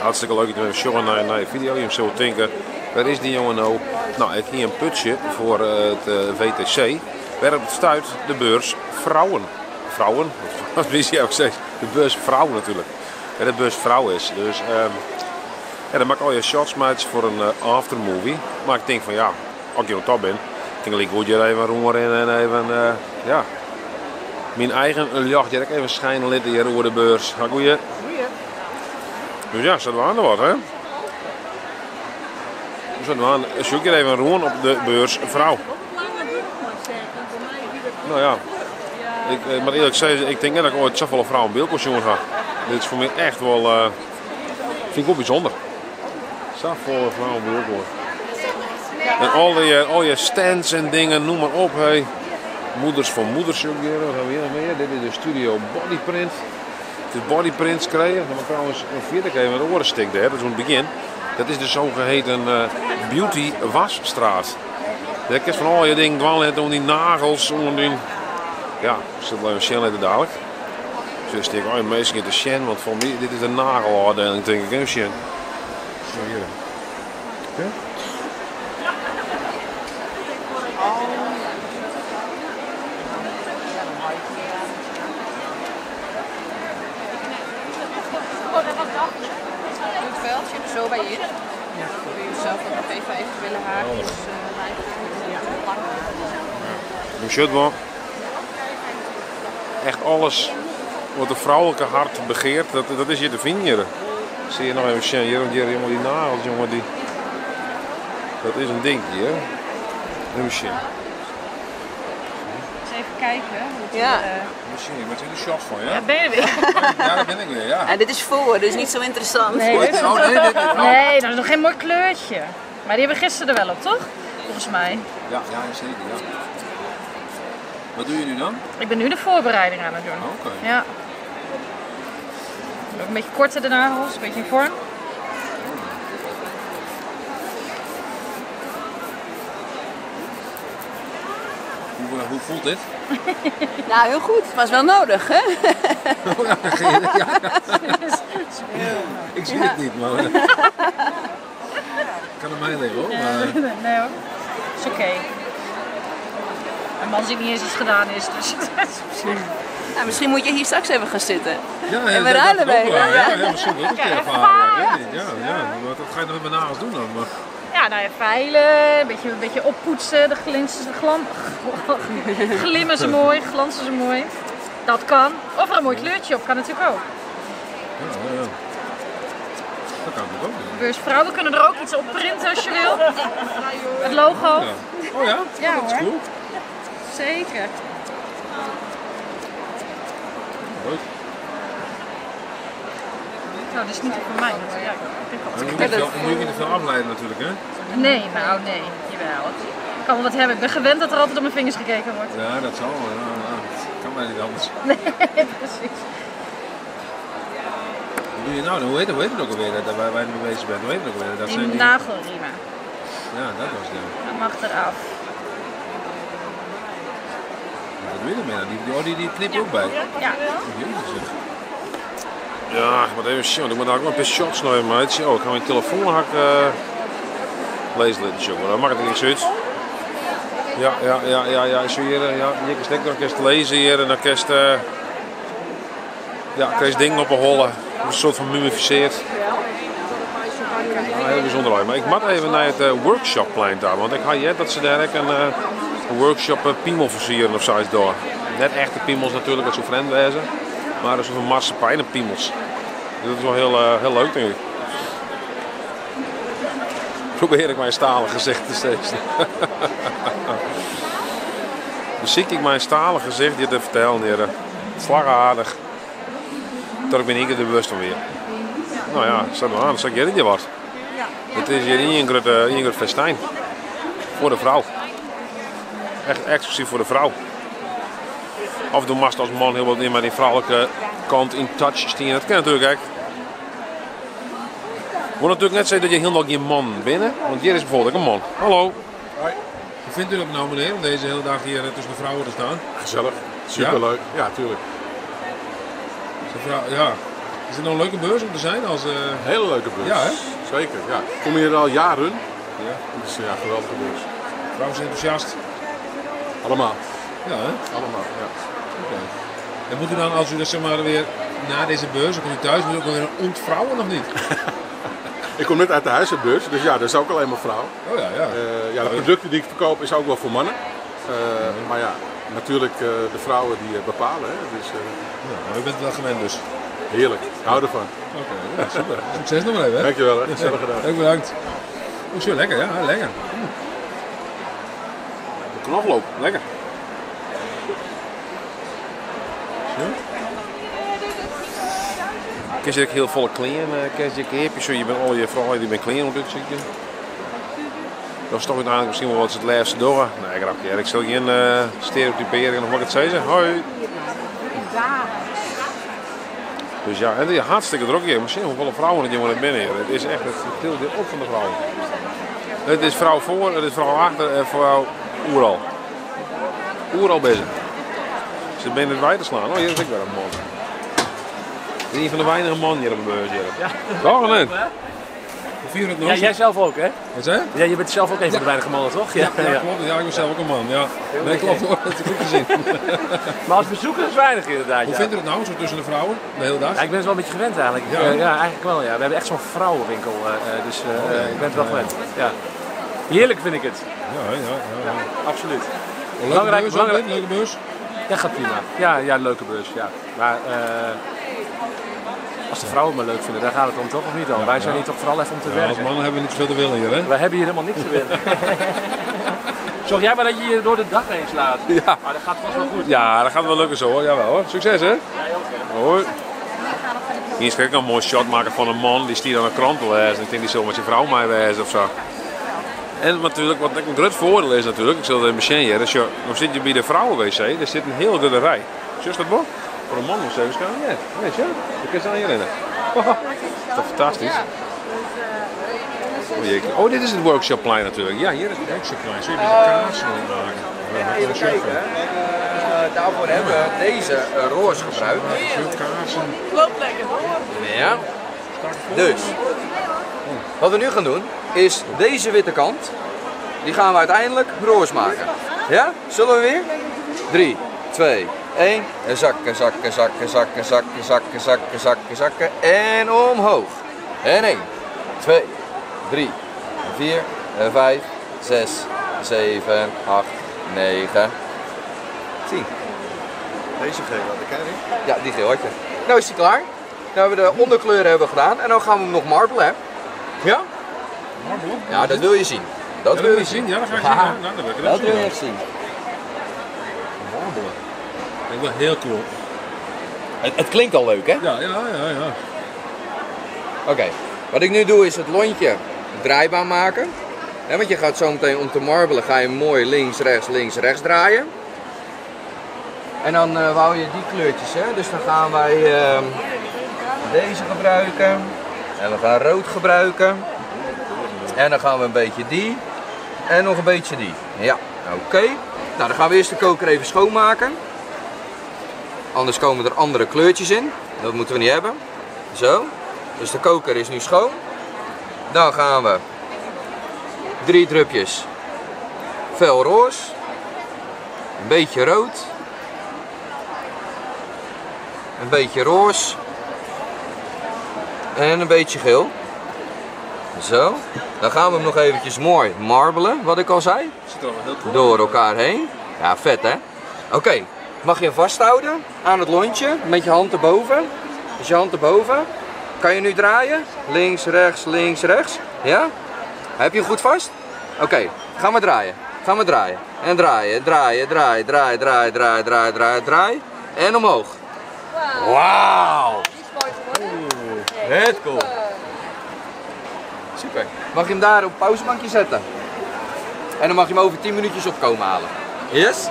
hartstikke leuk dat je even showen naar je video. Je zult denken, waar is die jongen nou? Nou, ik ging een putje voor het WTC. Waarop het stuit de beurs vrouwen. Vrouwen? Wat wist je ook steeds? De beurs vrouwen natuurlijk. Ja, de beurs vrouw is. Dus dan maak ik al je shots maatjes voor een aftermovie. Maar ik denk van ja, als ik op top ben, denk ik goed je even roeren en even ja. Mijn eigen jachtje even schijnen litten hier over de beurs. Ha, goeie. Dus ja, zetten we aan de wat hè. Zetten we aan. Zoek je even roeren op de beurs vrouw. Nou ja. Ik moet eerlijk zeggen, ik denk net dat ik ooit zoveel vrouwen beeldkostuum ga. Dit is voor mij echt wel, vind ik wel bijzonder. Zoveel vrouwen beeldkostuum. En al je stands en dingen, noem maar op. Hey. Moeders voor moeders, wat hebben we hier nog meer? Dit is de studio Bodyprint. Het is Bodyprints krijgen. Dan gaan we trouwens een vierde keer met de orenstick daar, dat is het begin. Dat is de zogeheten Beauty Wasstraat. Daar kun je van al je dingen dwalen, om die nagels, om die... Ja, ik zit even Shen letten dadelijk. Dus ik denk, oh, meestal de Shen, want voor mij, dit is de nagelafdeling, denk ik, hè Shen? Zo hier. Okay. Het veldje er zo bij in. Ja. Wil je zelf ook nog even eventuele haakjes Een shirt wel. Echt alles wat een vrouwelijke hart begeert, dat is hier te vinden hier. Zie je nog even Shen, hier jongen, die nagels, jongen, die... Dat is een ding hier. Even Shen. Eens even kijken. Ja. Misschien, met een shot van, ja? Ja, ben je weer? Ja, daar ben ik weer, ja. En dit is voor, dus niet zo interessant. Nee, Nee, nee, dat is nog geen mooi kleurtje. Maar die hebben we gisteren er wel op, toch? Volgens mij. Ja, zeker, ja. Wat doe je nu dan? Ik ben nu de voorbereiding aan het doen. Oké. Ja. Ook een beetje korter de nagels, een beetje in vorm. Hoe voelt dit? Nou, heel goed, maar is wel nodig, hè? Ik zie het niet, maar... kan er mij liggen hoor. Maar... Nee hoor, is oké. Een man ziet niet eens iets gedaan is, dus Nou, misschien moet je hier straks even gaan zitten. Ja, En we ruilen mee. Ja, misschien wil ik het ervaren. Ja, wat ga je nog met mijn nagels doen dan? Maar... ja, nou ja, veilen, een beetje oppoetsen, de glimmen ze mooi, glanzen ze mooi. Dat kan. Of er een mooi kleurtje op, kan natuurlijk ook. Ja. Dat kan natuurlijk ook doen. Dus vrouwen kunnen er ook iets op printen als je wil. Het logo. Ja. Oh ja? Ja, Dat is hoor. cool. Zeker. Leuk. Nou, dat is niet voor mij. Maar ja, ik denk Dan altijd. moet je niet te veel afleiden natuurlijk, hè? Nee, nou nee, jawel. Ik kan wel wat hebben. Ik ben gewend dat er altijd op mijn vingers gekeken wordt. Ja, dat zal wel. Ja, dat kan mij niet anders. Nee, precies. Wat doe je nou? Hoe heet het ook alweer dat waar je mee bezig bent? Hoe heet het ook alweer? Dat Die zijn die... nagelriemen. Ja, dat was het. Dat mag eraf. Wat doe je ermee? Die knip je ook bij? Ja. Jezus. Ja, ik moet even zien. Ik moet ook nog een paar shots nemen, maatje. Oh, ik ga mijn telefoon hakken. Lees dit show, maar dan mag het er niks uit. Ja. Zo hier, ja. Hier kan je nog lezen hier en dan kan je ja, krijg je dingen op een holle. Een soort van mumificeerd. Ja, heel bijzonder leuk. Maar ik moet even naar het workshopplein daar, want ik had net dat ze daar een workshop piemel versieren of zoiets door. Net echte piemels natuurlijk, dat zo vreemd wezen. Maar een soort van marsepein en piemels. Dus dat is wel heel leuk denk ik. Probeer ik mijn stalen gezicht te steeds. Dus zie ik mijn stalen gezicht hier te vertellen hier. Slagaardig. Tot ik ben ik er bewust van weer. Nou ja, zet maar aan, dan zeg jij dit wat. Het is hier een groot festijn. Voor de vrouw. Echt exclusief voor de vrouw. Af en toe mag als man heel wat in met die vrouwelijke kant in touch staan. Dat kan natuurlijk echt. Ik wil natuurlijk net zeggen dat je heel nog geen man bent. Want hier is bijvoorbeeld een man. Hallo. Hoi. Hoe vindt u dat nou meneer, om deze hele dag hier tussen de vrouwen te staan? Gezellig. Superleuk. Ja, tuurlijk. Ja. Is het nou een leuke beurs om te zijn? Als, Een hele leuke beurs. Ja, hè? Zeker, ja. Ik kom hier al jaren. Ja. Het is een geweldige beurs. Vrouwen zijn enthousiast. Allemaal. Ja, hè? Allemaal, ja. Oké. En moet u dan, als u dat zeg maar weer na deze beurs, dan komt u thuis, moet u ook weer ontvrouwen of niet? Ik kom net uit de huisartsbeurs, dus ja, dat is ook alleen maar vrouwen. Oh ja, ja. Ja, de producten die ik verkoop is ook wel voor mannen. Maar ja, natuurlijk de vrouwen die bepalen. Hè. Dus, Ja, maar u bent het wel gewend dus. heerlijk, ik hou ervan. Oké, ja, super. Succes nog maar even, hè? Dankjewel, hè. Gezellig gedaan. Ook bedankt. Oh, zo lekker, ja, lekker. Knoflook, lekker. Kun je ook heel volle clean, heb je zo, je bent al je vrouwen die ben clean op dit stukje. Dat is toch uiteindelijk misschien wel wat het laatste door. Nee, grapje. Ik zal geen stereotyperen of wat ik het zeggen. Hoi. Dus ja, het is hartstikke druk hier. Misschien hoeveel vrouwen het jongen binnen hier. Het is echt het tilt op van de vrouwen. Het is vrouw voor, het is vrouw achter en vrouw oeral. Oeral bezig. Ze zijn het wij te slaan. Oh, hier is ik weer een man. Dit is een van de weinige mannen hier op de beurs. Ja. Toch of niet? Hoe vier het nog? Ja, jij zelf ook, hè? Wat zei je? Ja, je bent zelf ook een van de weinige mannen, toch? Ja, klopt. Ja, ik ben zelf ook een man. Ja. Nee, klopt hoor. Dat is goed gezien. Maar als bezoeker is weinig inderdaad. Hoe Ja. vindt u het nou, zo tussen de vrouwen, de hele dag? Ja, ik ben het wel een beetje gewend eigenlijk. Ja. Ja, eigenlijk wel. Ja. We hebben echt zo'n vrouwenwinkel, dus ik ben het wel gewend. Ja. Heerlijk vind ik het. Ja. Absoluut. Leuke Belangrijk, beurs, belangrijk. ook, leuke beurs. Ja, gaat prima. Ja, leuke beurs. Ja. Maar als de vrouwen het maar leuk vinden, daar gaat het om toch of niet dan? Wij zijn hier toch vooral even om te Ja, als werken. mannen hebben we niet zoveel te willen hier, hè? Wij hebben hier helemaal niks te winnen. Zorg jij maar dat je hier door de dag heen slaat. Ja. Maar dat gaat vast wel goed. Ja, dat gaat wel lukken zo hoor. Jawel hoor. Succes hè? Hoi. Hier is ook een mooi shot maken van een man die stiert aan een krant te lezen. Ik denk die zo met zijn vrouw mij wijzen of zo. En natuurlijk, wat een groot voordeel is natuurlijk, ik zal het even hier, dus dan zit je bij de vrouwen-wc, er zit een heel goede rij. Zie je dat wel? Voor een man of zo, dus kan je weet je, je kunt aan hierin. Dat is toch fantastisch? Oh, dit is het workshopplein natuurlijk. Ja, hier is het Workshopplein. Zul je een beetje kaas maken? Even kijken. Daarvoor hebben we deze roos gebruikt. Kaarsen. Loopt lekker. Ja. Dus, wat we nu gaan doen, is deze witte kant, die gaan we uiteindelijk roos maken. Ja? Zullen we weer? 3, 2, 1. En zakken, zakken, zakken, zakken, zakken, zakken, zakken, zakken, zakken. En omhoog. En 1, 2, 3, 4, 5, 6, 7, 8, 9, 10. Deze gele, de ken ik. Ja, die geel had je. Nou is die klaar. Nou hebben we de onderkleuren hebben we gedaan en dan gaan we hem nog marbelen, hè? Ja? Marble? Ja, dat wil je zien. Dat wil je zien. Ja, dat ga ik zien. Haha. Ja. Nou, dan wil ik Dat het wil je zien. echt zien. Marbelen. Dat is wel heel cool. Het klinkt al leuk, hè? Ja. Oké. Wat ik nu doe is het lontje draaibaar maken. Ja, want je gaat zo meteen om te marbelen, ga je mooi links, rechts draaien. En dan wou je die kleurtjes, hè? Dus dan gaan wij deze gebruiken. En we gaan rood gebruiken. En dan gaan we een beetje die. En nog een beetje die. Ja, oké. Nou, dan gaan we eerst de koker even schoonmaken. Anders komen er andere kleurtjes in. Dat moeten we niet hebben. Zo. Dus de koker is nu schoon. Dan gaan we 3 drupjes fel roze. Een beetje rood. Een beetje roze. En een beetje geel. Zo. Dan gaan we hem nog eventjes mooi marbelen, wat ik al zei. Zit er al heel cool. Door elkaar heen. Ja, vet hè? Oké. Mag je hem vasthouden aan het lontje met je hand erboven. Dus je hand erboven. Kan je nu draaien? Links, rechts. Ja? Heb je hem goed vast? Oké. Ga maar draaien. Ga maar draaien. En draaien. Draai. En omhoog. Wauw! Net cool. Super. Mag je hem daar op pauzebankje zetten? En dan mag je hem over 10 minuutjes opkomen halen. Yes?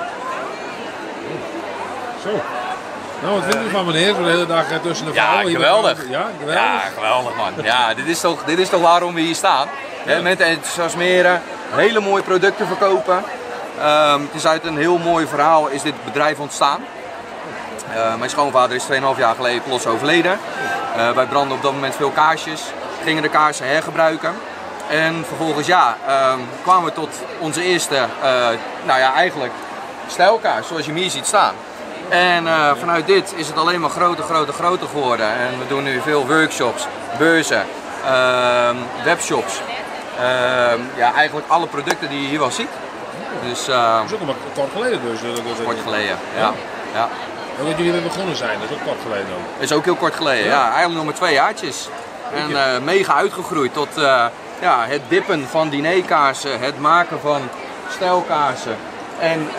Zo. Nou, wat vindt u van meneer? Voor de hele dag tussen de vrouwen. Hier geweldig. Ja, geweldig. Ja, geweldig man. Ja, dit is toch waarom we hier staan. Ja. Met enthousiasmeren, hele mooie producten verkopen. Het is uit een heel mooi verhaal is dit bedrijf ontstaan. Mijn schoonvader is 2,5 jaar geleden plots overleden. Wij brandden op dat moment veel kaarsjes, gingen de kaarsen hergebruiken. En vervolgens kwamen we tot onze eerste, eigenlijk stijlkaars, zoals je hem hier ziet staan. En vanuit dit is het alleen maar groter geworden. En we doen nu veel workshops, beurzen, webshops. Eigenlijk alle producten die je hier wel ziet. Dus, dat is ook al kort geleden dus. Kort geleden, ja. En dat jullie weer begonnen zijn, dat is ook kort geleden dan? Dat is ook heel kort geleden, ja. Eigenlijk nog maar 2 jaartjes. En mega uitgegroeid tot het dippen van dinerkaarsen, het maken van stijlkaarsen. En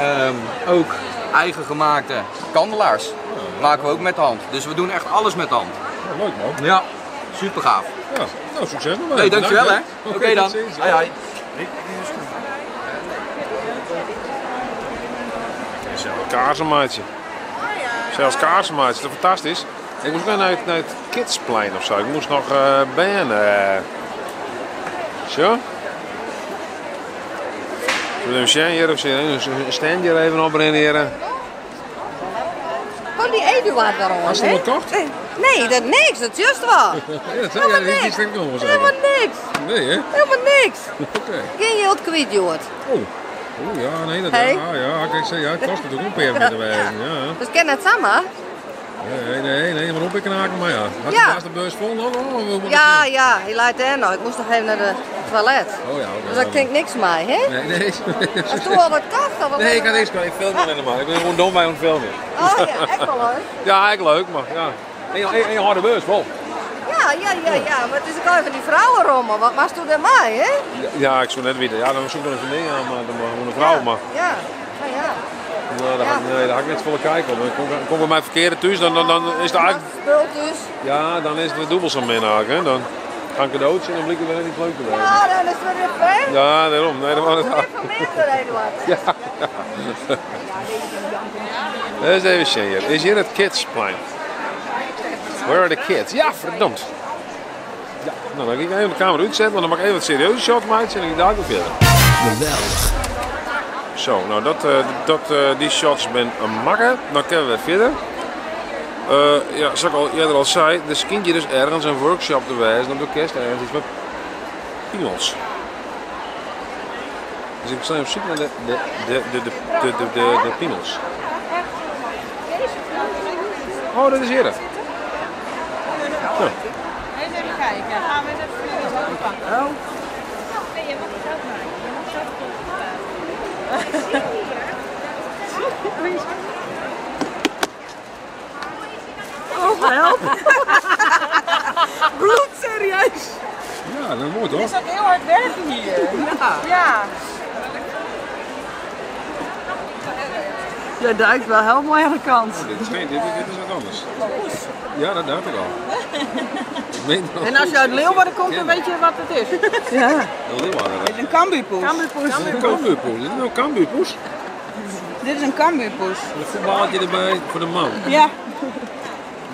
ook eigen gemaakte kandelaars maken we ook met de hand. Dus we doen echt alles met de hand. Ja, leuk man. Ja, super gaaf. Ja, nou succes nog. Nee, dankjewel hè. Oké dan. Hoi. Zelfs kaarsenmaatje. Zelfs kaarsenmaatje, dat is fantastisch. Ik moest naar het Kidsplein of zo. Ik moest nog Zo. Zullen we een standje even opbrengen? Kon die Eduard daarom? Hast je dat gekocht? Nee, dat niks, dat is juist wel. Ja, dat zei jij niet. Helemaal niks. Nee, hè? Helemaal niks. Oké. Geen heel kwijt, Joort. Oeh, ja, nee, dat Hey. kijk, het kost natuurlijk ook per met de wijze. Ja. Dus ken het samen? Nee, maar op ik een haken, maar ja. Had je Ja. naast de beurs vol nog? Ja, hij laat er nog. Ik moest nog even naar de toilet. Oh ja, oké. Dus dat klinkt niks mij, hè? Nee. Als toen al wat kocht, dan Nee, ik had niks. Ik film niet helemaal. Ik ben gewoon dom bij een filmen. Oh ja, echt wel leuk. Ja, echt leuk, maar ja. Een harde beurs, vol. Ja, maar het is ook even die vrouwenrommel. Wat was toen mij, hè? Ja, ik zou net weten. Ja, dan zoek ik nog een ding aan, maar dan gewoon een vrouw, maar. Ja. Nou, daar ga ik net volle kijken op. Kom bij mij verkeerde thuis, dan is het eigenlijk. Spult dus. Ja, dan is het dubbel zo min eigenlijk. Dan ga ik cadeautje en dan blijkt het wel niet leuk te zijn. Ja, dan is het weer fijn. Ja, daarom. Nee, dat was het. Even minder, Eduard. Ja. Dat is even zien hier. Is hier het Kidsplein? Where are the kids? Ja, verdomd. Ja, nou, dan ga ik even de camera uitzetten, want dan mag ik even wat serieuze shot maken en dan ga ik daar ook verder. Geweldig. Zo, nou die shots ben makken. Dan kunnen we verder. Ja, zoals ik al eerder al zei, de kindje dus ergens een workshop te wijzen op de orkest ergens iets met piemels. Dus ik sta op zoek naar de piemels. Oh, dat is hier. Ja. Even kijken, gaan we even pakken. Oh. Nee, je mag het zelf maken. Je mag zelf Oh, help! Bloedserieus! Ja, dat is mooi toch? Het is ook heel hard werken hier. Ja. Jij duikt wel heel mooi aan de kant. Dit is wat anders. Ja, dat dacht ik al. En als je uit Leeuwarden komt, dan weet je wat het is. Ja. Dit is een kambuurpoes. Kambuurpoes. Is het nou kambuurpoes? Dit is een kambuurpoes. Een voetballetje erbij voor de man. Ja.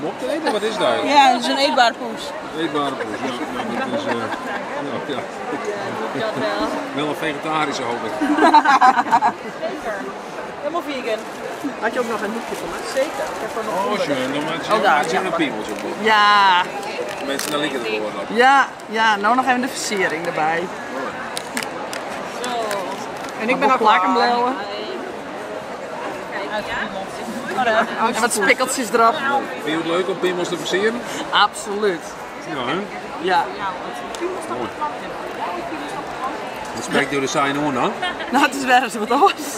Om op te eten, wat is dat? Ja, het is een eetbare poes. Eetbare poes, ja. Dat is, ja. Wel een vegetarische hoop ik. Zeker. Helemaal vegan. Had je ook nog een hoekje voor mij? Zeker. Ik heb er nog Oh, schön. Dan maak je een piemels op. Ja. Mensen, dan liggen het gewoon op. Ja, nou nog even de versiering erbij. Zo. En ik ben ook lekker blauwe. En wat spikkeltjes erop. Vind je het leuk om piemels te versieren? Absoluut. Ja, hè? Ja. Mooi. Wat spreekt door de saaie hoorn dan? Nou, het is weer eens wat anders.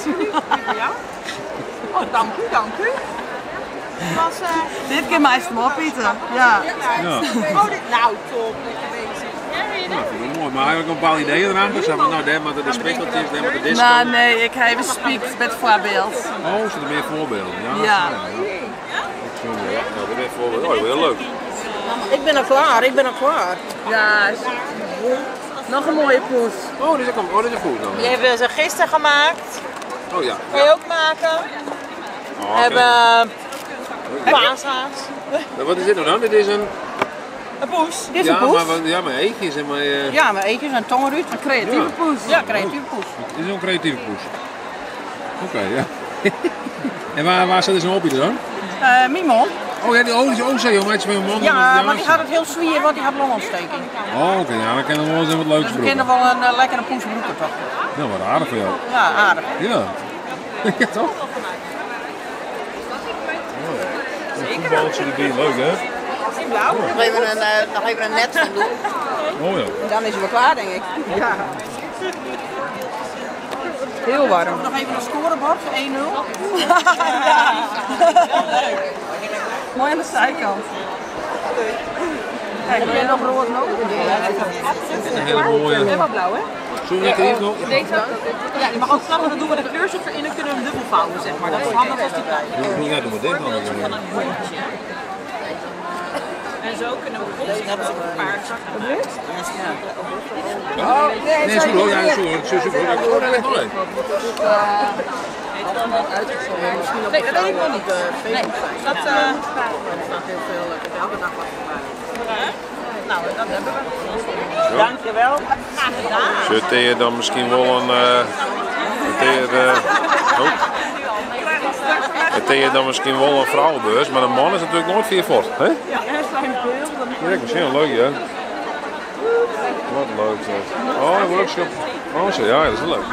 Oh, dank u. Was, Dit keer mij hem opeten. Ja. Ja. Oh, dit nou top. Lekker bezig. Nou, vind ik mooi. Maar eigenlijk een bepaald idee eraan. Dus nou, daar moeten de spikkeltjes, daar moeten de disco. Nou, nee, ik heb even spiekt met voorbeeld. Oh, zit er meer voorbeelden? Ja. Ja. Ja, dat is voorbeeld. Oh, heel leuk. Ik ben al klaar. Ja. Nog een mooie poes. Oh, dit is een goed dan. Die hebben ze gisteren gemaakt. Oh ja. Kan je ook maken. Oh, We okay. hebben paashaas. Wat is dit nou dan? Dit is een... Een poes. Dit is Ja, een poes. maar eetjes en maar... Ja, maar eetjes en tongenruut. Een creatieve poes. Ja, creatieve poes. Dit is een creatieve poes. Oké, ja. En waar zit zo'n hobby dan? Mimon. Oh ja, die olie ook zo, joh. Met mijn man. Ja, maar die gaat het heel zwieren, want die gaat longontsteking. Oh, oké. Ja, dan kennen we wel eens wat leuks Dus we kennen wel een lekkere poesbroeken toch? Nou, wat aardig voor jou. Ja, aardig. Ja. Ja, toch? Een voetballetje erbij, leuk hè? Nog even een net van doen. Oh ja. En dan is het wel klaar, denk ik. Ja. Heel warm. Nog even een scorebord, 1-0. Mooi aan de zijkant. Kijk, heb jij nog rood nodig? Een hele mooie. Helemaal blauw, hè? Zullen we lekker nog? Ja, je mag ook grappig, dan doen we de kleurtjes erin en kunnen we hem dubbel vouwen, zeg maar. Dat is handig als die bij. Ja, doe maar dit dan. En zo kunnen we bijvoorbeeld hebben ze ook een paar zakken. Nee, is goed hoor. Ja, is goed hoor. Zo hoor. Oh, dat ligt nog een. Nee, dat weet ik nog niet. Nee, dat staat heel veel. Ik heb elke dag wat voorbij. Nou, dat hebben we. Dankjewel. Zit je dan misschien wel een... Het je dan misschien wel een vrouwenbeurs, maar een man is natuurlijk nooit 4 fort. Hè? Ja, er zijn beelden. Kijk, misschien een leuk, hè? Wat leuk zeg. Oh, een workshop. Oh, zo, ja, dat is wel leuk.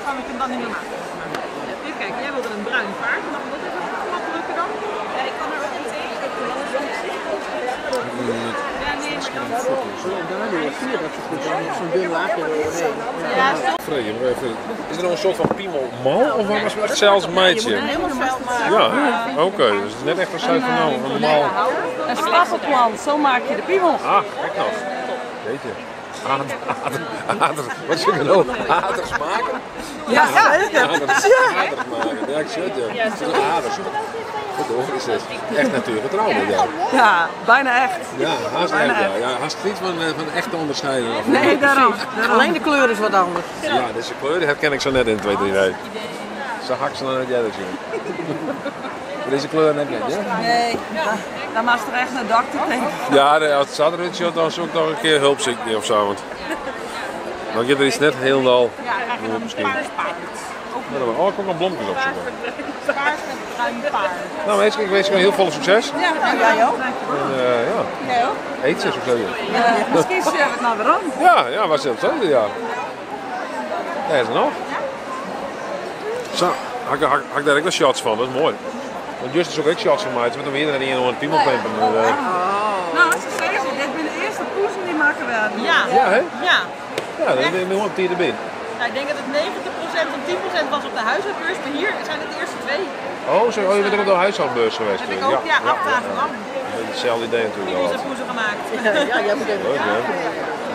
Kan ik hem dan niet meer maken? Even kijken, jij wilde een bruin paard. Mag ik dat even wat drukken dan? Ja, ik kan er ook niet tegen. Ja, nee, maar dan... Zo'n dun laagje eroverheen. Ja, Vrede, maar even. Is er nog een soort van piemelmal of was het zelfs een meidje? helemaal fel maken. Ja, oké. Dus het is net echt een soort van nou, een mal. Een stapelplan, zo maak je de piemel. Ah, kijk nog. Weet je. Wat zeg je nou? Aders maken? Ja, zeker. Aders maken. Ja, ik zeg het ja. Het is een aders. Wat hoor is het? Echt natuurgetrouw dit ja. Ja, bijna echt. Ja, haast echt ja. Ja, haast niet van echte onderscheiden. Of Nee, daarom. Alleen de kleur is wat anders. Ja, deze kleur die herken ik zo net in 2, 3 weken. Zo hak ze dan net jij dat zien. Deze kleur net niet, ja? Nee, dan mag er echt een dokter tegen. Ja, als het zaterdag dan zoek ik nog een keer hulp of zo. Want dan gaat er iets net helemaal. Ja, eigenlijk een paars paard. Oh, ik kan nog bloempjes opzoeken. Paars met bruin paard. Nou mensen, ik wens jullie heel veel succes. Ja, jij ook. En, ja, Jij ook. eet ze zo. Misschien zullen we het nou weer aan. Ja, was het zo, ja. Daar is er nog. Zo, hak daar ook nog shots van, dat is mooi. Want Just is ook echt shots van mij, want dan weer iedereen in een piemelplempen. Nou, ze zeggen, dit zijn de eerste poezen die maken werden. Ja. Ja, hè? Ja. Ja, dat is gewoon 10 erbij. Nou, ik denk dat het 90% en 10% was op de huishoudbeurs, maar hier zijn het de eerste 2. Oh, je bent ook op de huishoudbeurs geweest. Heb ik ook, ja, 8 dagen lang. Hetzelfde idee natuurlijk wel. Deze poezen gemaakt. Ja, jij moet even. Leuk, hè?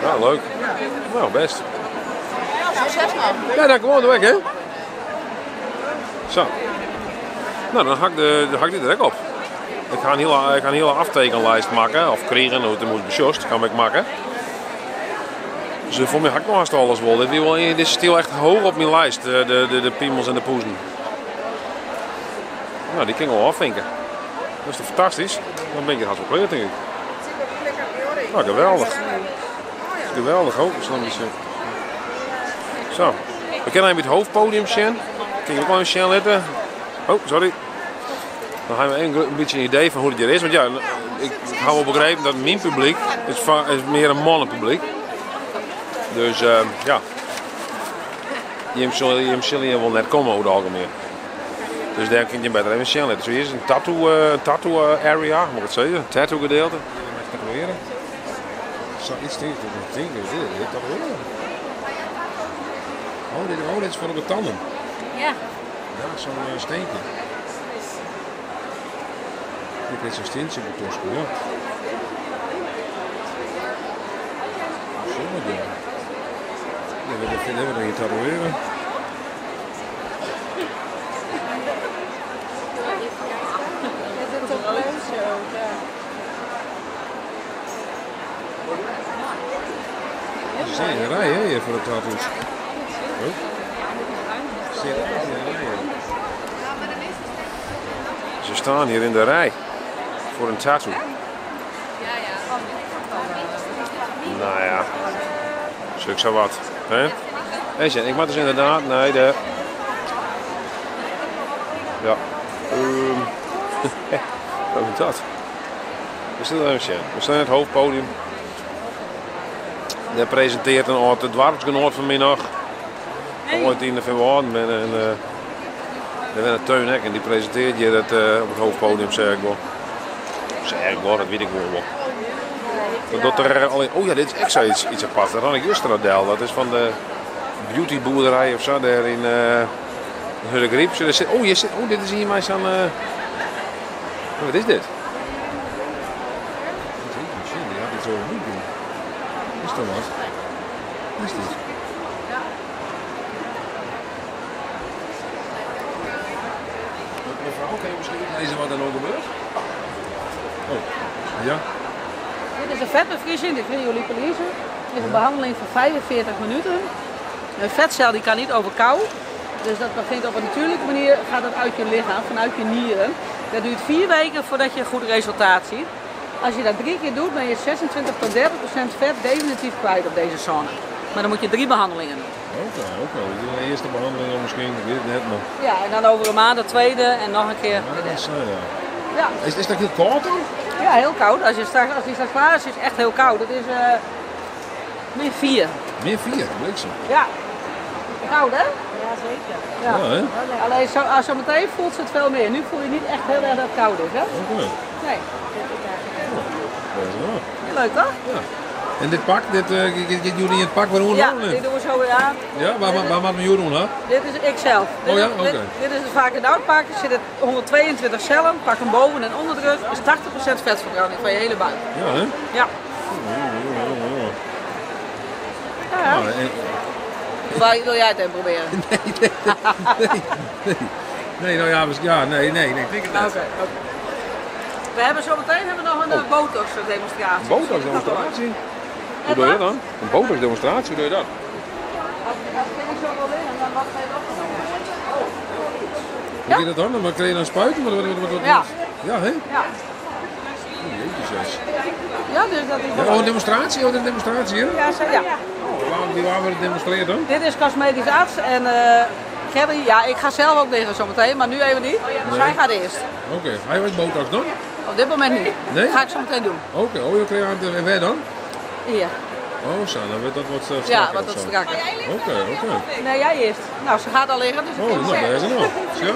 Nou, leuk. Nou, best. Succes nog. Ja, dan gewoon weg, hè? Zo. Nou, dan hak ik dit direct op. Ik ga een hele aftekenlijst maken, of krijgen, hoe het moet besjost, kan ik maken. Dus voor mij hak ik nog haast alles wel. Dit staat echt hoog op mijn lijst, de piemels en de poezen. Nou, die kan ik wel afvinken. Dat is toch fantastisch? Dan ben ik het hartstikke kleurd, denk ik. Nou, geweldig. Geweldig ook. Zo. We kunnen even het hoofdpodium zien. Kun je ook wel een zien letten. Oh, sorry. Dan hebben we een beetje een idee van hoe het hier is. Want ja, ik hou wel begrepen dat mijn publiek is meer een mannenpubliek. Dus ja. Je zullen hier wel net komen over het algemeen. Dus daar kun je beter even zien letten. Zo hier is een tattoo area, moet ik het zeggen. Een tattoo gedeelte. Met tatoeëren. Zo iets tegen te denken. Dit tatoeëren. Oh, dit is voor op de tanden. Ja. Ja, zo'n steentje. Ik weet zo'n steentje op de tosco, ja. Zo wat ja. Ja, we hebben hier tatoeëren. Ze zijn in een rij hè, hier voor de tattoos. Ze staan hier in de rij voor een tattoo. Nou ja, zulk zo wat. Hè? Weet je, ik moet dus inderdaad, nee, de... Ja. Wat is dat? We staan in het hoofdpodium. Daar presenteert een oud dwarpsgenoot vanmiddag. Ooit in de februari met een Teun Hek en die presenteert je dat op het hoofdpodium, zeg ik wel. Zeg ik wel, dat weet ik wel. Dat er alleen, oh ja, dit is extra iets apart. Dat had ik juist aan Del. Dat is van de beautyboerderij of zo, daar in Hudegriep. Oh, dit is hier maar zo'n... wat is dit? Die had het zo niet doen. Is toch wat? Wat is dit? Mevrouw, kan je misschien lezen wat er nou gebeurt? Oh, ja. Dit is een vetbevriezing, dit willen jullie lezen. Dit is een behandeling van 45 minuten. Een vetcel die kan niet overkouden. Dus dat begint op een natuurlijke manier, gaat het uit je lichaam, vanuit je nieren. Dat duurt 4 weken voordat je een goed resultaat ziet. Als je dat 3 keer doet, ben je 26 tot 30% vet definitief kwijt op deze zone. Maar dan moet je 3 behandelingen doen. Oké. De eerste behandeling misschien, ik weet het net, maar... Ja, en dan over een maand de tweede en nog een keer de derde. Ja. Is dat heel koud dan? Ja, heel koud. Als die straks klaar is, is het echt heel koud. Het is min 4. Min 4, bliksem. Ja. Koud hè? Ja, zeker. Ja. Ja, hè? Alleen zo meteen voelt ze het veel meer. Nu voel je niet echt heel erg dat het koud is, hè? Oké. Nee. Ja. Leuk toch? Ja. En dit pak, jullie in het pak, waar doen we Ja, nou in? dit doen we zo weer aan. Ja, waar moeten we doen, hè? Dit is ikzelf. Oh ja, oké. Dit is het Vakendoutpak. Er zitten 122 cellen. Pak hem boven en onderdruk. Is 80% vetverbranding van je hele buik. Ja, hè? Ja. Ja. Waar wil jij het in proberen? Nee, nou ja, nee, ik denk het niet. Oké. We hebben zometeen nog een botox-demonstratie. Een botox-demonstratie? Hoe doe je dat dan? Een botox-demonstratie, hoe doe je dat? Dat vind ik zo wel in en dan wat ga je opgenomen. Hoe doe je dat dan? Dan krijg je dan spuiten? Ja. Ja, hè? Ja. Jezus. Ja, dus dat is... Ja, een demonstratie? Oh, een demonstratie hier? Ja. Wie waren we het demonstreren dan? Dit is cosmetisch arts en Gerry, ja, ik ga zelf ook liggen zometeen, maar nu even niet. Dus hij gaat eerst. Oké. Hij was botox dan? Op dit moment niet. Nee? Dat ga ik zo meteen doen. Oké, je krijgt aan en wij dan? Hier. Oh, zo, dan wordt dat wat strakker. Ja, wat strakker. Oké. Nee, jij eerst. Nou, ze gaat al liggen, dus ik Oh, nou, daar is het nog. Zo?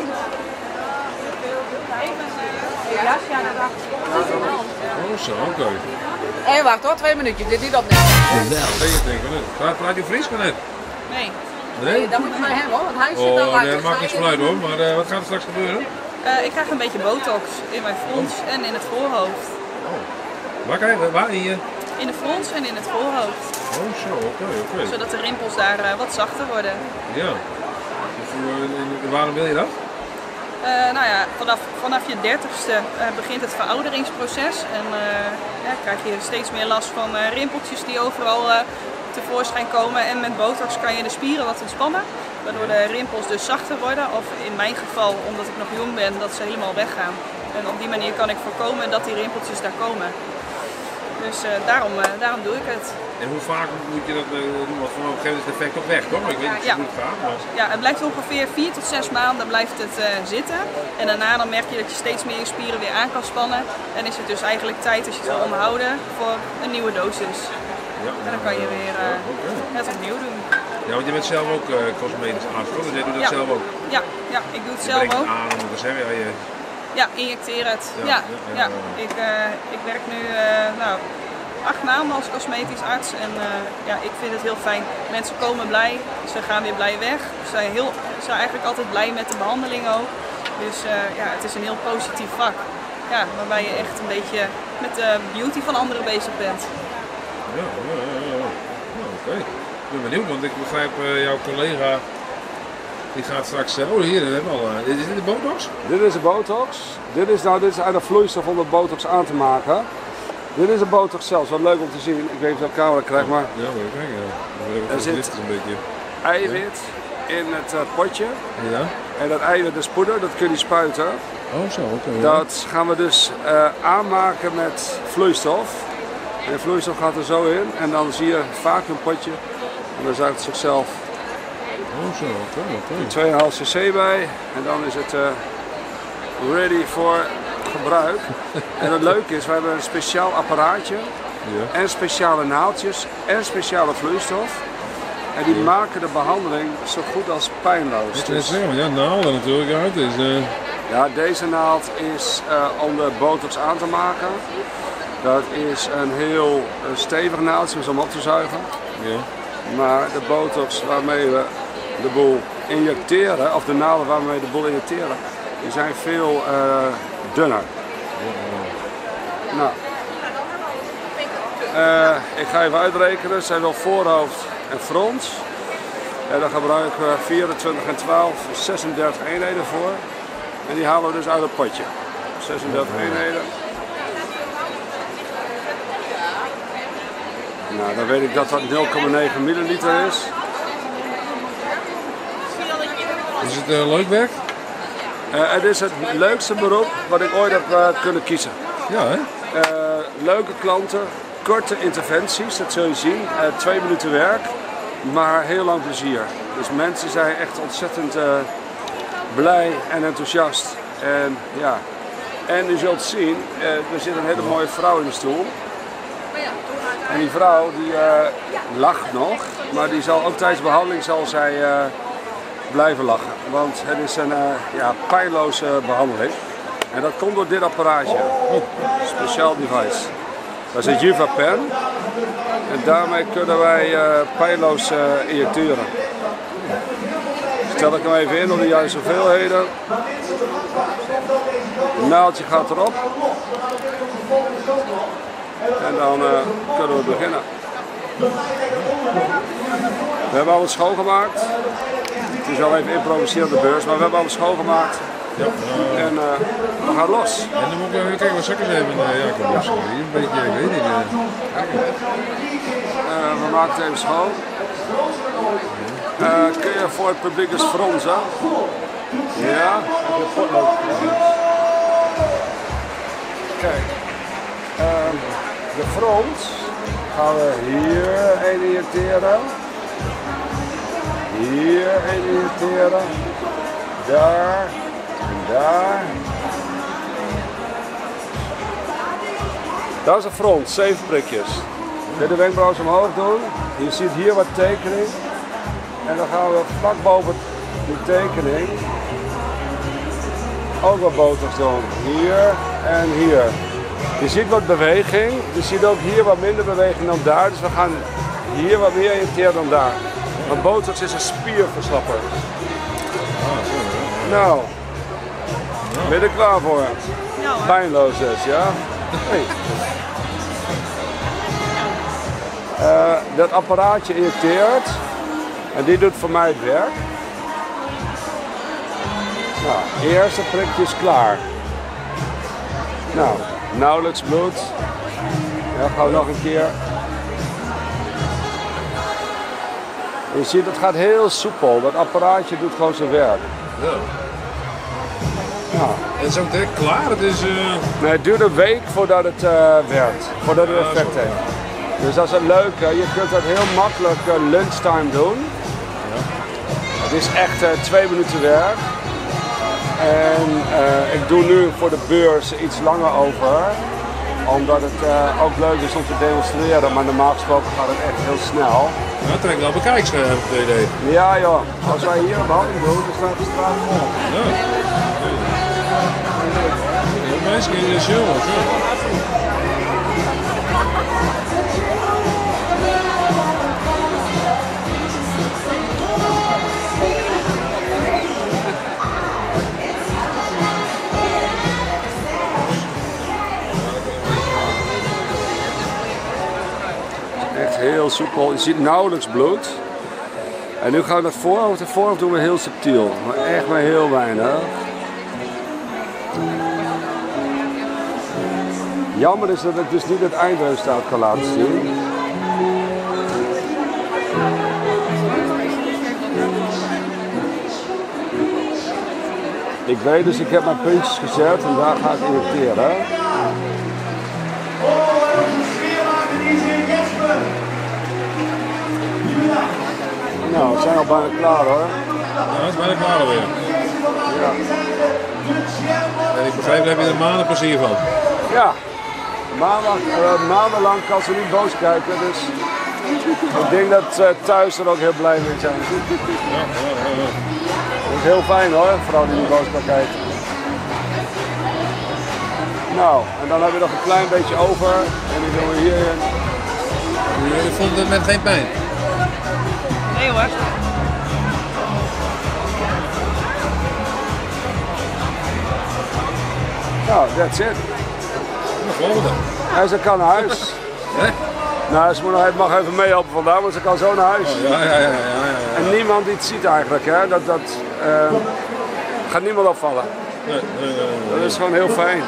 Oh, zo, oké. En wacht hoor, 2 minuutjes, dit niet opnemen. Praat je Fries of net? Nee. Nee? Dat moet je maar hebben hoor, want hij zit al Oh, uit. dat maakt niks vanuit hoor, maar wat gaat er straks gebeuren? Ik krijg een beetje botox in mijn frons en in het voorhoofd. Waar hier? In de frons en in het voorhoofd. Oh zo, oké. Zodat de rimpels daar wat zachter worden. Ja. Waarom wil je dat? Nou ja, vanaf je 30ste begint het verouderingsproces en krijg je steeds meer last van rimpeltjes die overal tevoorschijn komen. En met botox kan je de spieren wat ontspannen, waardoor de rimpels dus zachter worden. Of in mijn geval, omdat ik nog jong ben, dat ze helemaal weggaan. En op die manier kan ik voorkomen dat die rimpeltjes daar komen. Dus daarom doe ik het. En hoe vaak moet je dat doen? Want van op een gegeven moment is het effect toch weg, toch? Ik weet niet hoe het gaat. Maar... Ja, het blijft ongeveer 4 tot 6 maanden blijft het zitten. En daarna dan merk je dat je steeds meer je spieren weer aan kan spannen. En is het dus eigenlijk tijd, als je het wil onderhouden, voor een nieuwe dosis. Ja, en dan kan je weer het opnieuw doen. Ja, want je bent zelf ook cosmetisch arts, toch? Dus jij doet dat zelf ook? Ja, ik doe het zelf ook. Aan, om te zeggen, Ja, injecteer het. Ja. Ik werk nu 8 maanden als cosmetisch arts en ik vind het heel fijn. Mensen komen blij, ze gaan weer blij weg. Ze zijn eigenlijk altijd blij met de behandeling ook. Dus het is een heel positief vak. Ja, waarbij je echt een beetje met de beauty van anderen bezig bent. Ja. Oké. Ik ben benieuwd, want ik begrijp jouw collega. Die gaat straks... Oh, hier hebben we al... Is dit de botox? Dit is de botox. Dit is eigenlijk vloeistof om de botox aan te maken. Dit is een botox zelfs, wat leuk om te zien. Ik weet niet of je de camera krijgt, maar... Ja, maar kijk, er zit een beetje eiwit in het potje. Ja. En dat eiwit is poeder, dat kun je spuiten. Oh zo, oké. Dat gaan we dus aanmaken met vloeistof. En de vloeistof gaat er zo in en dan zie je vaak een potje. En dan zuigt het zichzelf. Oh zo, oké. 2,5 cc bij en dan is het ready voor gebruik. En het leuke is, we hebben een speciaal apparaatje. Ja. En speciale naaldjes en speciale vloeistof. En die maken de behandeling zo goed als pijnloos. Dat is zeggen, ja, naalden natuurlijk uit. Dus, ja, deze naald is om de botox aan te maken. Dat is een heel stevig naaldje om op te zuigen. ja. Maar de botox waarmee we de boel injecteren, of de naalden waarmee we de boel injecteren, die zijn veel dunner. Nou, ik ga even uitrekenen. Het zijn wel voorhoofd en front. En daar gebruiken we 24 en 12, 36 eenheden voor. En die halen we dus uit het potje. 36 eenheden. Nou, dan weet ik dat dat 0,9 milliliter is. Is het leuk werk? Het is het leukste beroep wat ik ooit heb kunnen kiezen. Ja, hè? Leuke klanten, korte interventies, dat zul je zien. 2 minuten werk, maar heel lang plezier. Dus mensen zijn echt ontzettend blij en enthousiast. En, ja. En u zult zien, er zit een hele mooie vrouw in de stoel. En die vrouw die lacht nog, maar die zal ook tijdens de behandeling zal zij blijven lachen. Want het is een pijnloze behandeling. En dat komt door dit apparaatje. Speciaal device. Dat is een Juvapen. En daarmee kunnen wij pijnloos injecteren. Stel ik hem even in op de juiste hoeveelheden. Het naaldje gaat erop. En dan kunnen we beginnen. We hebben alles schoongemaakt. Het is wel even improviseren op de beurs, maar we hebben alles schoongemaakt. Ja, en we gaan los. En dan moet ik even kijken wat zakken hebben. Jacob, een beetje, ik weet niet. We maken het even schoon. Kun je voor het publiek eens fronsen? Ja, heb je een potlood? Kijk, de front gaan we hier een injecteren. Hier een injecteren. Daar en daar. Dat is de front, 7 prikjes. De wenkbrauwen omhoog doen. Je ziet hier wat tekening. En dan gaan we vlak boven die tekening ook wat botox doen. Hier en hier. Je ziet wat beweging. Je ziet ook hier wat minder beweging dan daar. Dus we gaan hier wat meer injecteren dan daar. Want botox is een spierverslapper. Nou, ben je er klaar voor? Ja, hoor. Pijnloos dus, ja? Hey. Dat apparaatje injecteert en die doet voor mij het werk. Nou, eerste prikje is klaar. Nou, nauwelijks bloed. Ja, gaan we nog een keer. Je ziet, het gaat heel soepel. Dat apparaatje doet gewoon zijn werk. Ja. Nou. En zo direct klaar? Het is, Nee, het duurt een week voordat het werkt. Voordat het effect heeft. Dus dat is het leuke. Je kunt dat heel makkelijk lunchtime doen. Ja. Het is echt 2 minuten werk. En ik doe nu voor de beurs iets langer over. Omdat het ook leuk is om te demonstreren. Maar normaal gesproken gaat het echt heel snel. Ja, het trekt wel bekijkscherp, heb ik het idee. Ja joh, als wij hier een behandeling doen, dan staat de straat vol. Ja. Heel mensen in de show. Echt heel soepel, je ziet nauwelijks bloed. En nu gaan we naar voorhoofd. De voorhoofd doen we heel subtiel, maar echt maar heel weinig. Jammer is dat ik dus niet het eindresultaat kan laten zien. Ik weet dus, ik heb mijn puntjes gezet en daar ga ik injecteren. Nou, we zijn al bijna klaar hoor. Ja, het is bijna klaar alweer. Ja. ik begrijp, daar heb je er maanden plezier van. Ja, maandenlang kan ze niet boos kijken, dus ik denk dat ze thuis er ook heel blij mee zijn. Dat is heel fijn hoor, een vrouw die niet boos kan kijken. Nou, en dan heb je nog een klein beetje over en die doen we hierin. Je vond het met geen pijn? Nee hoor. Nou, that's it. De volgende. En ze kan naar huis. Hè? Nou, ze mag even meehelpen vandaag, maar ze kan zo naar huis. Ja. En niemand die het ziet eigenlijk, hè. Dat gaat niemand opvallen. Nee. Dat is gewoon heel fijn.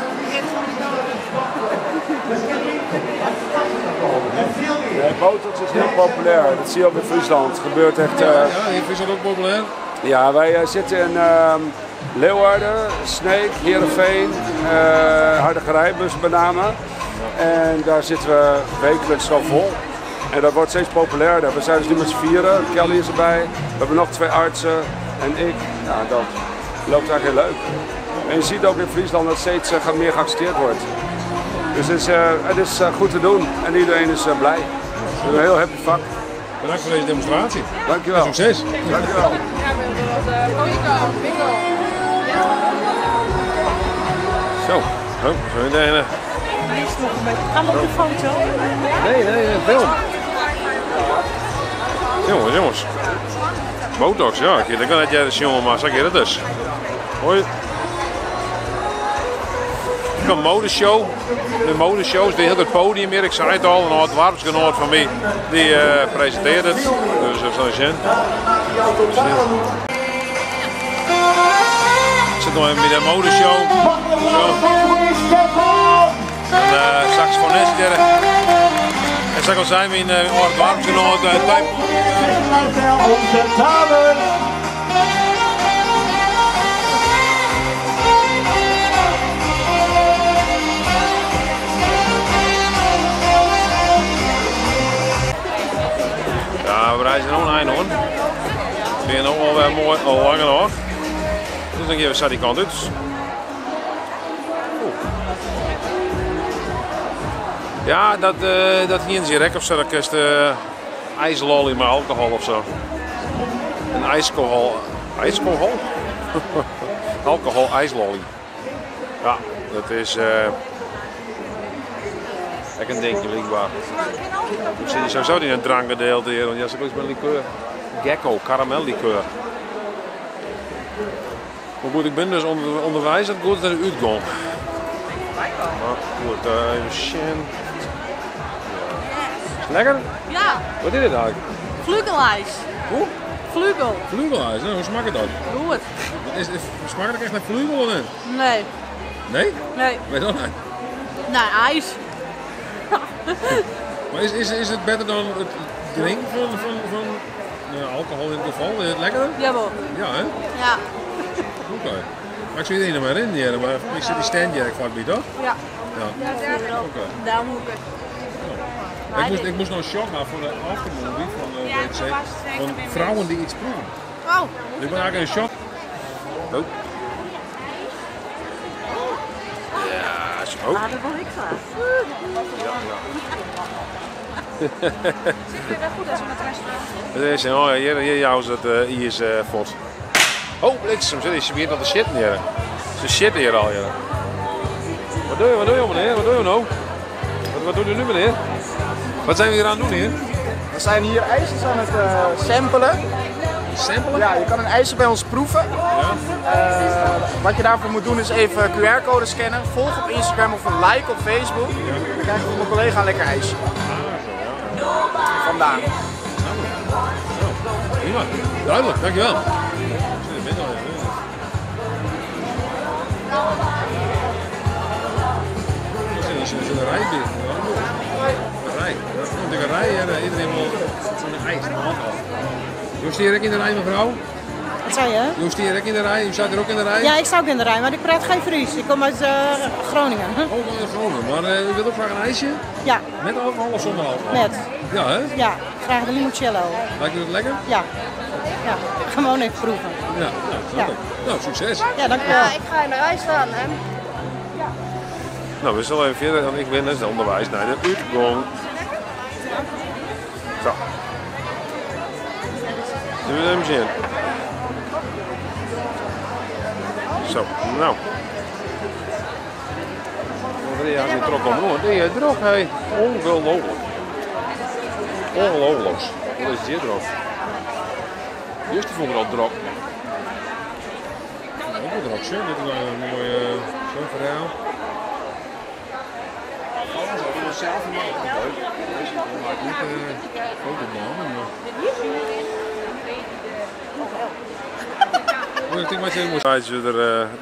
Ja, botox is heel populair. Dat zie je ook in Friesland. Het gebeurt echt. Ja, in Friesland ook populair. Ja, wij zitten in Leeuwarden, Sneek, Heerenveen, Hardergerijbus met name. En daar zitten we wekelijks wel vol. En dat wordt steeds populairder. We zijn dus nu met z'n vieren. Kelly is erbij. We hebben nog 2 artsen en ik. Ja, dat loopt eigenlijk heel leuk. En je ziet ook in Friesland dat het steeds meer geaccepteerd wordt. Dus het is goed te doen en iedereen is blij. Het is een heel happy vak. Bedankt voor deze demonstratie. Dankjewel. Succes. Dankjewel. Zo, zo in de ene. Gaan we op de foto? Nee, film. Jongens. Botox, ja. Ik kan net jij de jongen, maar zeg je dat dus. Hoi. Een modeshow. De modeshow is weer heel het podium hier. Ik zei het al, een oud-warpsgenoot van mij die presenteert het. Dus dat is een zin. Ik zit nog even bij de modeshow. Zo. Een saxofonist hier. En zeg al zijn we in oud-warpsgenoot. Ja, we reizen nog een eind hoor. We zijn nog wel mooi al langer hoor. Dus dan geven we die kant uit. Ja, dat hier in zijn rek of zo, dat is de ijslolly met alcohol of zo. Een ijskohol. Ijskohol? Alcohol ijslolly. Ja, dat is ik een dingetje linkbaar. Ik zie sowieso in een drankgedeelte hier, want ja, ze is met liqueur. Gecko, karamellikeur. Maar goed, ik ben dus onderwijs dat goed naar de uitgang. Maar goed, even zien. Is lekker? Ja, Wat is dit eigenlijk? vlugelijs. Hoe? Vlugel. Vlugelijs, nou, hoe smaakt het dan? Goed. Smaakt het echt naar vlugel of niet? Nee. Nee? Nee. Weet je dat niet? Nee, ijs. Maar is het beter dan het drinken van alcohol in het geval? Is het lekkerder? Jawel. Ja, hè? Ja. Oké. Maar ik zie het niet meer in hier, maar ik zit die standjerk vlakbij, toch? Ja. Ja. Oké. Daar moet ik. Ik moest nog een shot gaan voor de aftermovie van de WC. Van vrouwen die iets proeven. Oh. Dus ik ben eigenlijk een shot. Oh. Ja, zo. Ah, dat wil ik graag. Het is, oh, hier jou is het is fort. Oh, bliksem, zit je weer tot de shit neer. Ze shit hier al, ja. Wat doe je meneer? Wat doe je nou? Wat doe je nu meneer? Wat zijn we hier aan het doen hier? We zijn hier ijsjes aan het samplen. Samplen? Ja, je kan een ijsje bij ons proeven. Wat je daarvoor moet doen is even QR-code scannen. Volg op Instagram of een like op Facebook. Dan krijg je van mijn collega een lekker ijsje. Vandaan. Prima, duidelijk, dankjewel. Is een rij binnen. Een rij en iedereen wil zo'n ijs. Justeer ik in de rij, mevrouw? Wat zei je? Justeer ik in de rij? U staat er ook in de rij? Ja, ik sta ook in de rij, maar ik praat geen Fries. Ik kom uit Groningen. Ook uit Groningen, maar u wilt ook graag een ijsje? Ja. Met alcohol of zonder alcohol? Met. Ja, hè? Ja, graag de limoncello. Lijkt u dat lekker? Ja. Ja, gewoon even proeven. Ja, nou, succes. Ja, dankjewel. Ja, ik ga in de rij staan, hè. Nou, we zullen even verder, want ik ben dus onderwijs naar de uitgang. Zo. Even hem zien. Zo, nou. Ja, die trok al door. Die drog, hé. Ongelooflijk. Ongelooflijk. Wat is dit drog? Eerst vond ik al drog. Ook wel drog, dit is een mooi zo'n verhaal. Zelf leuk. Deze maakt niet grote namen, maar... Ik denk maar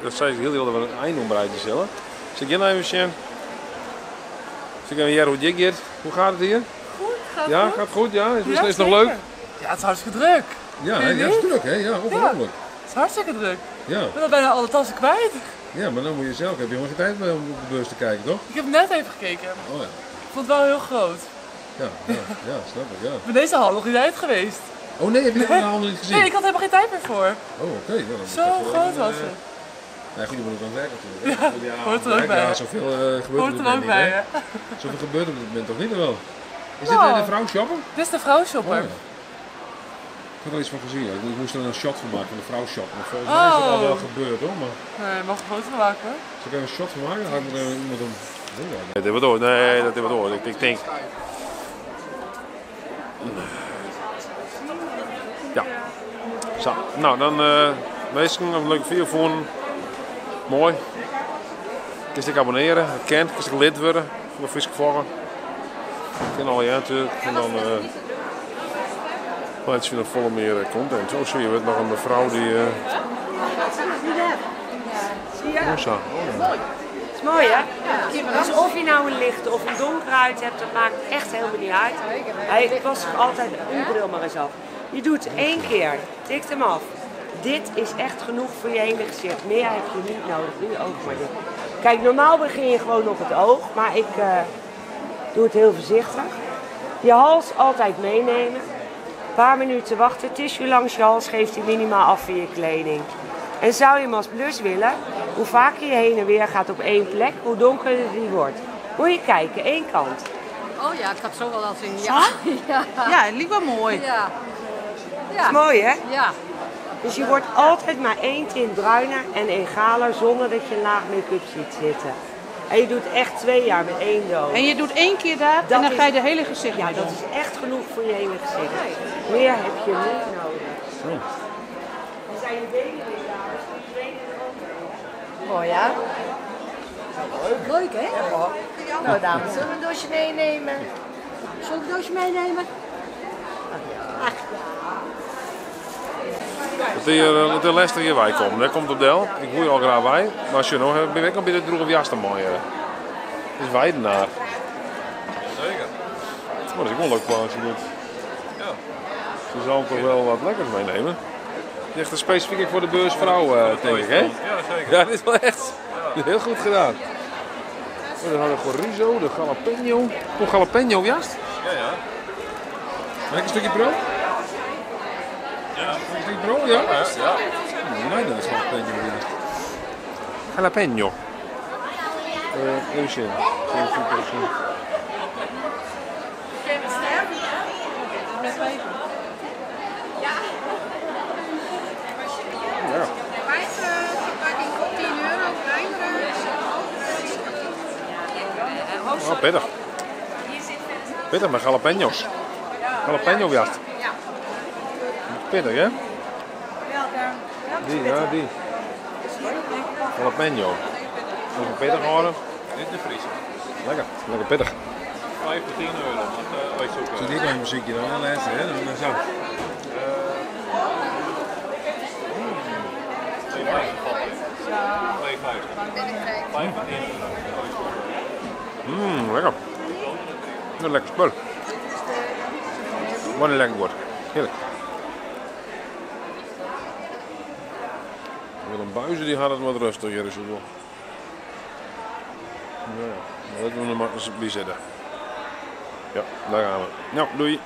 dat zei ik heel dat we een eind ombreiden zullen. Zeg je nou even zien? Zeg even hoe dit gaat. Hoe gaat het hier? Goed, gaat ja, goed. gaat goed, ja. Is het nog leuk? Ja, het is hartstikke druk. Ja, het is druk, hè? Ja, ongelooflijk. Het is hartstikke druk. Ja. Ik ben al bijna alle tassen kwijt. Ja, maar dan moet je zelf. Heb je helemaal geen tijd om op de beurs te kijken, toch? Ik heb net even gekeken. Oh ja. Ik vond het wel heel groot. Ja, snap ik, ja. Ik ben deze hal nog niet uit geweest. Oh nee, heb je de hal nog niet gezien? Nee, ik had helemaal geen tijd meer voor. Oh, oké. Zo groot was het. Ja, goed, je moet ook aan het werk natuurlijk. Ja, hoort er ook bij. Ja, zoveel gebeurt hoort op dit er ook moment bij, niet, hè? Zoveel gebeurt op dit moment toch niet wel? Is Nou, dit de vrouwshopper? Dit is de vrouwshopper. Oh, ja. Ik heb er iets van gezien. Ik moest er een shot van maken van de vrouwshopper. Maar volgens mij is dat al wel gebeurd hoor. Maar... Nee, mag er foto van maken hoor. Zal ik even een shot van maken? Dan ga ik er iemand om. Nee, dat wordt door. Nee, dat wordt door. Ik denk. Ja. Zo. Nou, dan meestal een leuke video vonden. Mooi. Kun je abonneren, kent, kun je lid worden voor de Friese Volgen. Ik ken al ja natuurlijk. En dan laat je nog volle meer content. Zo zie je het nog een mevrouw die. Mooi. Het is mooi hè? Dus of je nou een lichte of een donkere huid hebt, dat maakt echt helemaal niet uit. Hij was altijd een bril maar eens af. Je doet 1 keer, tikt hem af. Dit is echt genoeg voor je hele gezicht. Meer heb je niet nodig. Doe je ogen maar dicht. Kijk, normaal begin je gewoon op het oog, maar ik doe het heel voorzichtig. Je hals altijd meenemen. Een paar minuten wachten. Tissue langs je hals geeft hij minimaal af voor je kleding. En zou je hem als blush willen, hoe vaker je heen en weer gaat op 1 plek, hoe donkerder die wordt. Moet je kijken, 1 kant. Oh ja, ik had zo wel al zien. Ja, Ja, het liep wel mooi. ja. Dat is mooi hè? Ja. Dus je wordt altijd maar 1 tint bruiner en egaler zonder dat je een laag make-up ziet zitten. En je doet echt 2 jaar met 1 doos. En je doet 1 keer dat en dan ga je de hele gezicht Ja, mee dat doen. is echt genoeg voor je hele gezicht. Meer heb je niet nodig. En zijn je benen weer daar, dus die benen ook. Mooi ja. Leuk hè? Nou dames, zullen we een doosje meenemen? Zullen we een doosje meenemen? Dat de Lester hierbij komt. Dat komt op Del. Ik hoor je al graag bij. Maar als je nog ben ik een beetje droeg jas te mooi. Het is Weidenaar. Zeker. Maar dat is ook wel een leuk plaatje dit. Ja. Ze zal toch wel wat lekkers meenemen. Die echt specifiek voor de beursvrouw, denk ik, hè? Ja, zeker. Ja, dit is wel echt heel goed gedaan. Oh, dan hadden we chorizo, de jalapeno. Een jalapeno jas? Ja, ja. Mag ik een stukje brood? Ja. Een stukje brood, ja? Ja. Nee, dat is jalapeno jas. Jalapeno. Even zien. Ja. Verpakking voor 10 euro, kleinere. Oh, pittig. Pittig met jalapeno's. Jalapeno jas. Pittig, hè? Die, ja, die. Jalapeno. Even pittig houden. Dit de Friese. Lekker, lekker pittig. 5 voor 10 euro. Dat weet je ook. Zo dit nog een muziekje dan, hè, laatste, hè? Dan zo. 2,50. Lekker. Een lekker spul. Wat een lekker wordt. Heerlijk. Willem Buizen die had het wat rustiger, is het wel. Ja, dat doen we maar eens bij zitten. Ja, daar gaan we. Nou, doei.